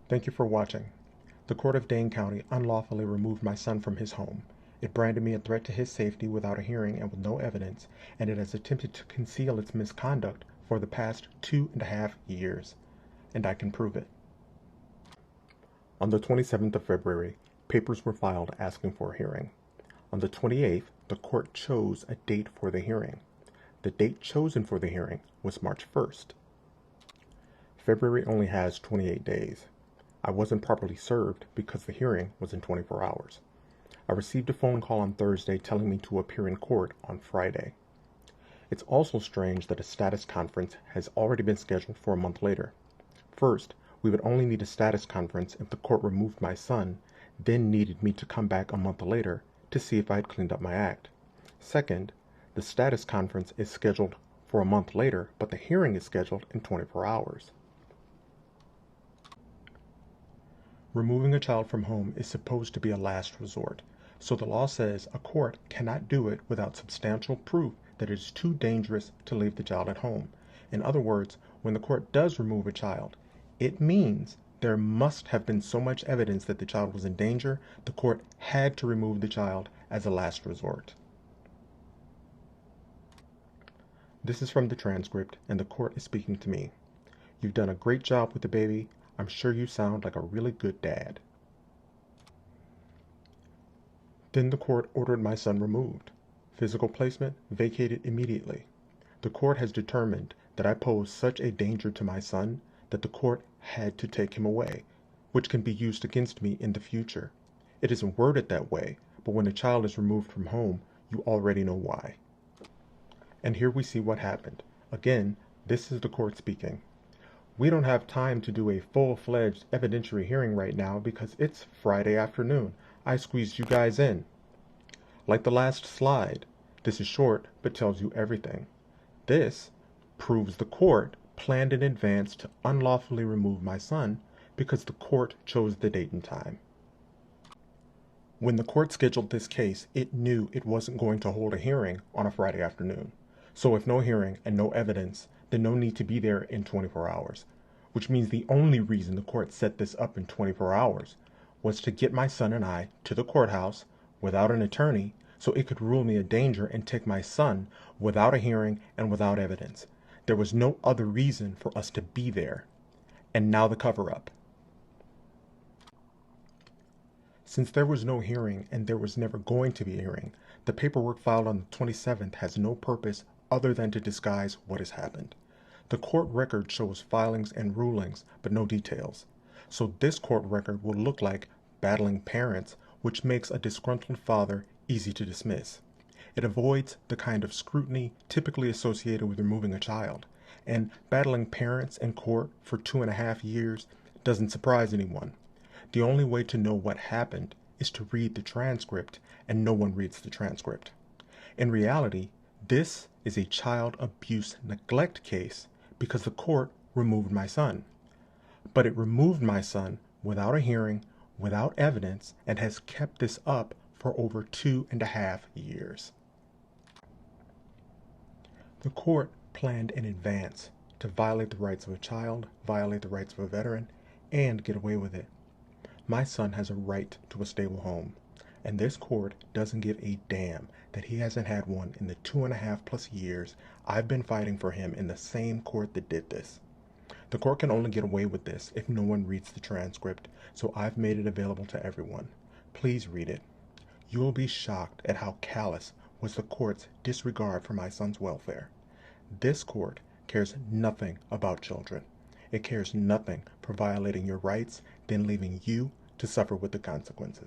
Thank you for watching. The Court of Dane County unlawfully removed my son from his home. It branded me a threat to his safety without a hearing and with no evidence, and it has attempted to conceal its misconduct for the past 2.5 years. And I can prove it. On the 27th of February, papers were filed asking for a hearing. On the 28th, the court chose a date for the hearing. The date chosen for the hearing was March 1st. February only has 28 days. I wasn't properly served because the hearing was in 24 hours. I received a phone call on Thursday telling me to appear in court on Friday. It's also strange that a status conference has already been scheduled for a month later. First, we would only need a status conference if the court removed my son, then needed me to come back a month later to see if I had cleaned up my act. Second, the status conference is scheduled for a month later, but the hearing is scheduled in 24 hours. Removing a child from home is supposed to be a last resort, so the law says a court cannot do it without substantial proof that it is too dangerous to leave the child at home. In other words, when the court does remove a child, it means there must have been so much evidence that the child was in danger, the court had to remove the child as a last resort. This is from the transcript, and the court is speaking to me. You've done a great job with the baby. I'm sure you sound like a really good dad. Then the court ordered my son removed. Physical placement vacated immediately. The court has determined that I pose such a danger to my son that the court had to take him away, which can be used against me in the future. It isn't worded that way, but when a child is removed from home, you already know why. And here we see what happened. Again, this is the court speaking. We don't have time to do a full-fledged evidentiary hearing right now because it's Friday afternoon. I squeezed you guys in. Like the last slide, this is short but tells you everything. This proves the court planned in advance to unlawfully remove my son because the court chose the date and time. When the court scheduled this case, it knew it wasn't going to hold a hearing on a Friday afternoon. So if no hearing and no evidence, then no need to be there in 24 hours, which means the only reason the court set this up in 24 hours was to get my son and I to the courthouse without an attorney so it could rule me a danger and take my son without a hearing and without evidence. There was no other reason for us to be there. And now the cover-up. Since there was no hearing and there was never going to be a hearing, the paperwork filed on the 27th has no purpose other than to disguise what has happened. The court record shows filings and rulings, but no details. So this court record will look like battling parents, which makes a disgruntled father easy to dismiss. It avoids the kind of scrutiny typically associated with removing a child, and battling parents in court for 2.5 years doesn't surprise anyone. The only way to know what happened is to read the transcript, and no one reads the transcript. In reality, this is a child abuse neglect case because the court removed my son. But it removed my son without a hearing, without evidence, and has kept this up for over 2.5 years. The court planned in advance to violate the rights of a child, violate the rights of a veteran, and get away with it. My son has a right to a stable home, and this court doesn't give a damn that he hasn't had one in the 2.5+ years I've been fighting for him in the same court that did this. The court can only get away with this if no one reads the transcript, so I've made it available to everyone. Please read it. You will be shocked at how callous was the court's disregard for my son's welfare. This court cares nothing about children. It cares nothing for violating your rights, then leaving you to suffer with the consequences.